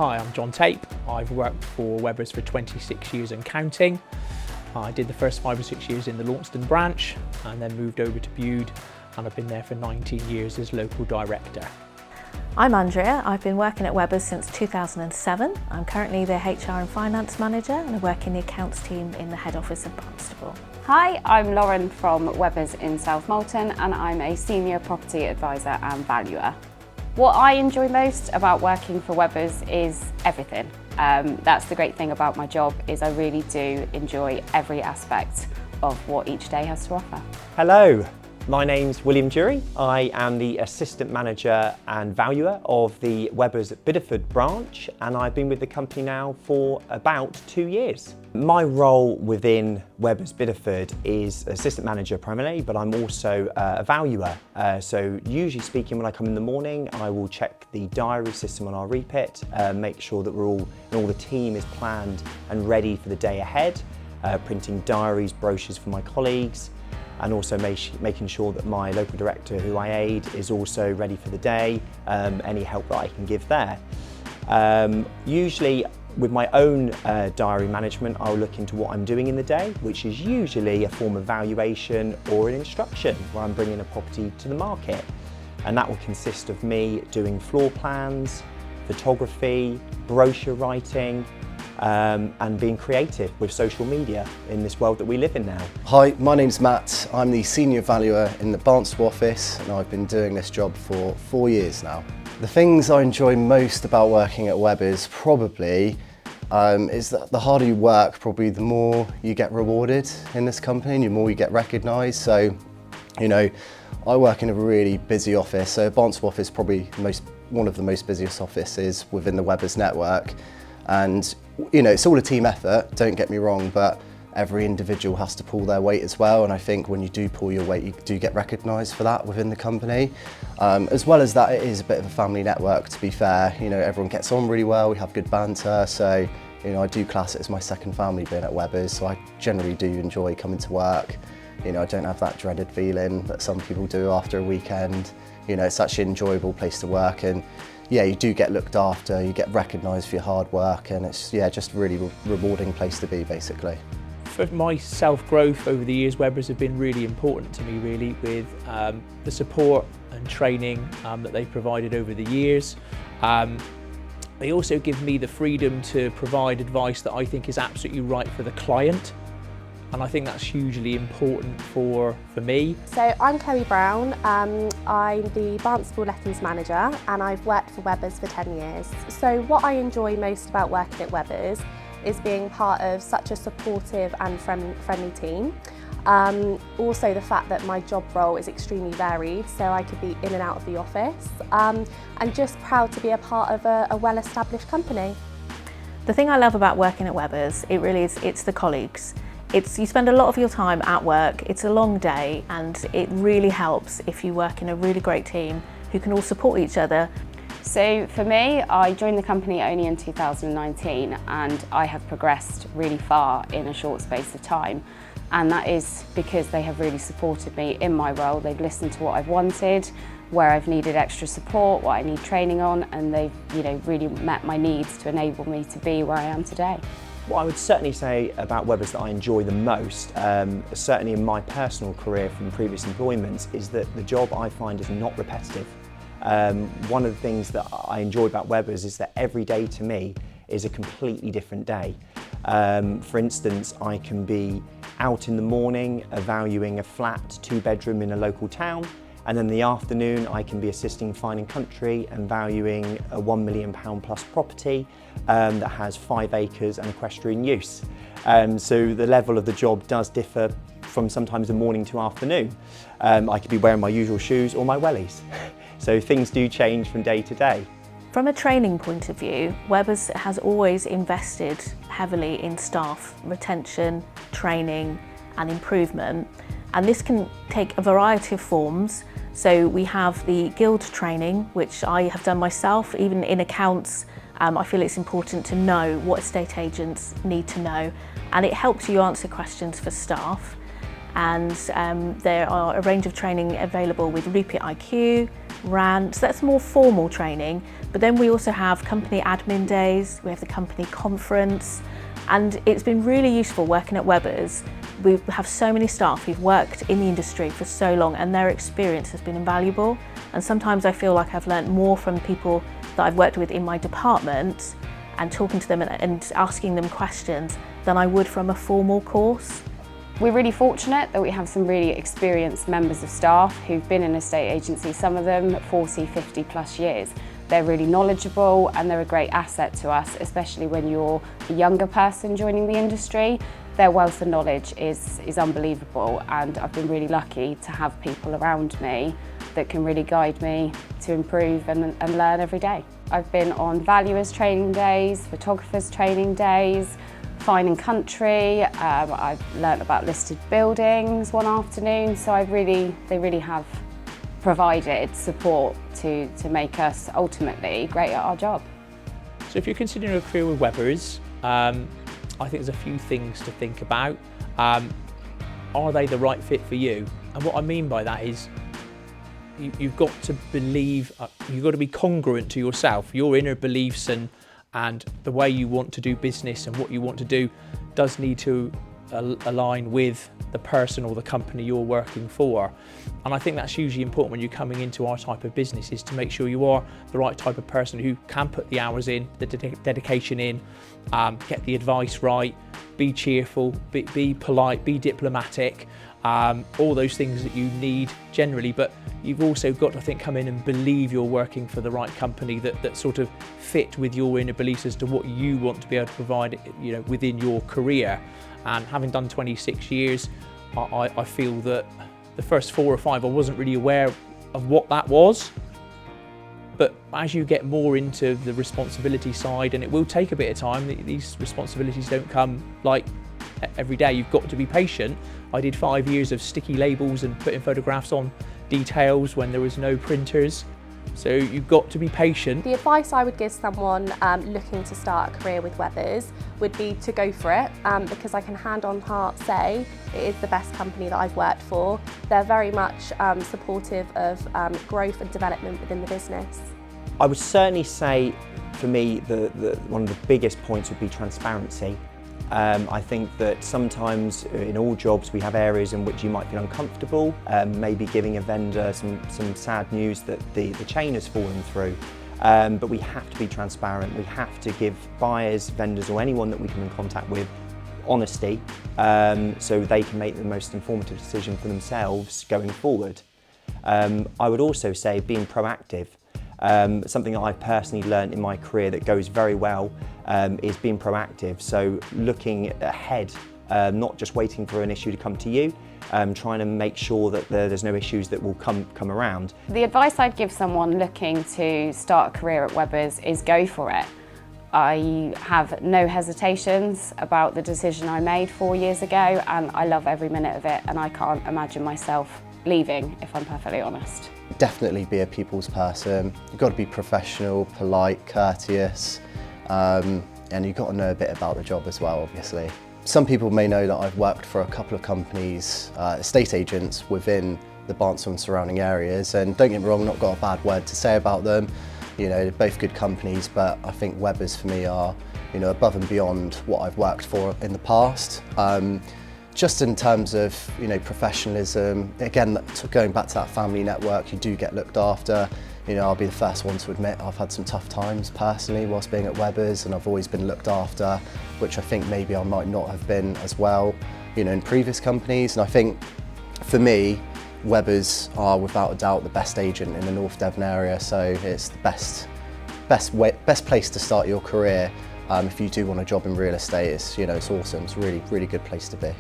Hi, I'm John Tape. I've worked for Webbers for 26 years and counting. I did the first 5 or 6 years in the Launceston branch and then moved over to Bude, and I've been there for 19 years as local director. I'm Andrea. I've been working at Webbers since 2007. I'm currently the HR and Finance Manager and I work in the accounts team in the head office of Barnstaple. Hi, I'm Lauren from Webbers in South Molton and I'm a Senior Property Advisor and Valuer. What I enjoy most about working for Webbers is everything. That's the great thing about my job, is I really do enjoy every aspect of what each day has to offer. Hello, my name's William Jury. I am the Assistant Manager and Valuer of the Webbers Bideford branch, and I've been with the company now for about 2 years. My role within Webbers Bideford is Assistant Manager primarily, but I'm also a Valuer. So usually speaking, when I come in the morning, I will check the diary system on our repit, make sure that all the team is planned and ready for the day ahead, printing diaries, brochures for my colleagues, and also making sure that my local director, who I aid, is also ready for the day, any help that I can give there. Usually with my own diary management, I'll look into what I'm doing in the day, which is usually a form of valuation or an instruction where I'm bringing a property to the market. And that will consist of me doing floor plans, photography, brochure writing, and being creative with social media in this world that we live in now. Hi, my name's Matt. I'm the Senior Valuer in the Barnstaple office and I've been doing this job for 4 years now. The things I enjoy most about working at Webbers probably is that the harder you work, probably the more you get rewarded in this company and the more you get recognised. So, you know, I work in a really busy office, so Barnstaple office is probably one of the most busiest offices within the Webbers network. And you know, it's all a team effort, don't get me wrong, but every individual has to pull their weight as well, and I think when you do pull your weight, you do get recognised for that within the company. As well as that, it is a bit of a family network, to be fair. You know, everyone gets on really well, we have good banter, so you know, I do class it as my second family being at Webbers, so I generally do enjoy coming to work. You know, I don't have that dreaded feeling that some people do after a weekend. You know, it's actually an enjoyable place to work, and yeah, you do get looked after, you get recognised for your hard work, and it's just a really rewarding place to be, basically. For my self-growth over the years, Webbers have been really important to me, really, with the support and training that they've provided over the years. They also give me the freedom to provide advice that I think is absolutely right for the client. And I think that's hugely important for me. So I'm Chloe Brown, I'm the Barnstaple Lettings Manager and I've worked for Webbers for 10 years. So what I enjoy most about working at Webbers is being part of such a supportive and friendly team. Also the fact that my job role is extremely varied, so I could be in and out of the office, and just proud to be a part of a well-established company. The thing I love about working at Webbers, it's the colleagues. You spend a lot of your time at work, it's a long day, and it really helps if you work in a really great team who can all support each other. So for me, I joined the company only in 2019 and I have progressed really far in a short space of time. And that is because they have really supported me in my role. They've listened to what I've wanted, where I've needed extra support, what I need training on, and they've really met my needs to enable me to be where I am today. What I would certainly say about Webbers that I enjoy the most, certainly in my personal career from previous employments, is that the job I find is not repetitive. One of the things that I enjoy about Webbers is that every day to me is a completely different day. For instance, I can be out in the morning valuing a flat 2-bedroom in a local town, and then in the afternoon I can be assisting Fine and Country and valuing a £1 million plus property that has 5 acres and equestrian use. So the level of the job does differ from sometimes the morning to afternoon. I could be wearing my usual shoes or my wellies. So things do change from day to day. From a training point of view, Webbers has always invested heavily in staff retention, training and improvement, and this can take a variety of forms. So we have the guild training, which I have done myself. Even in accounts, I feel it's important to know what estate agents need to know, and it helps you answer questions for staff. And there are a range of training available with Repeat IQ, rant. So that's more formal training. But then we also have company admin days, we have the company conference, and it's been really useful working at Webbers. We have so many staff who've worked in the industry for so long and their experience has been invaluable. And sometimes I feel like I've learnt more from people that I've worked with in my department and talking to them and asking them questions than I would from a formal course. We're really fortunate that we have some really experienced members of staff who've been in a estate agency, some of them 40, 50 plus years. They're really knowledgeable and they're a great asset to us, especially when you're a younger person joining the industry. Their wealth of knowledge is unbelievable, and I've been really lucky to have people around me that can really guide me to improve and learn every day. I've been on valuers training days, photographers training days, fine and country. I've learnt about listed buildings one afternoon, so they really have provided support to make us ultimately great at our job. So if you're considering a career with Webbers, I think there's a few things to think about. Are they the right fit for you? And what I mean by that is you've got to believe, you've got to be congruent to yourself, your inner beliefs and the way you want to do business and what you want to do does need to align with the person or the company you're working for. And I think that's hugely important when you're coming into our type of business, is to make sure you are the right type of person who can put the hours in, the dedication in, get the advice right, be cheerful, be polite, be diplomatic, all those things that you need generally. But you've also got to, I think, come in and believe you're working for the right company that sort of fit with your inner beliefs as to what you want to be able to provide, you know, within your career. And having done 26 years, I feel that the first 4 or 5 I wasn't really aware of what that was. But as you get more into the responsibility side, and it will take a bit of time, these responsibilities don't come like every day. You've got to be patient. I did 5 years of sticky labels and putting photographs on details when there was no printers. So you've got to be patient. The advice I would give someone looking to start a career with Webbers would be to go for it, because I can hand on heart say it is the best company that I've worked for. They're very much supportive of growth and development within the business. I would certainly say, for me, one of the biggest points would be transparency. I think that sometimes in all jobs we have areas in which you might feel uncomfortable, maybe giving a vendor some sad news that the chain has fallen through. But we have to be transparent. We have to give buyers, vendors or anyone that we come in contact with honesty, so they can make the most informative decision for themselves going forward. I would also say being proactive. Something that I've personally learned in my career that goes very well is being proactive. So looking ahead, not just waiting for an issue to come to you, trying to make sure that there's no issues that will come around. The advice I'd give someone looking to start a career at Webbers is go for it. I have no hesitations about the decision I made 4 years ago, and I love every minute of it, and I can't imagine myself leaving, if I'm perfectly honest. Definitely be a people's person. You've got to be professional, polite, courteous, and you've got to know a bit about the job as well, obviously. Some people may know that I've worked for a couple of companies, estate agents within the Barnstable and surrounding areas, and don't get me wrong, not got a bad word to say about them. You know, they're both good companies, but I think Webbers for me are, you know, above and beyond what I've worked for in the past. Just in terms of, you know, professionalism, again, going back to that family network, you do get looked after. You know, I'll be the first one to admit I've had some tough times personally whilst being at Webbers, and I've always been looked after, which I think maybe I might not have been as well, you know, in previous companies. And I think for me, Webbers are without a doubt the best agent in the North Devon area, so it's the best place to start your career. If you do want a job in real estate, it's, you know, it's awesome. It's a really, really good place to be.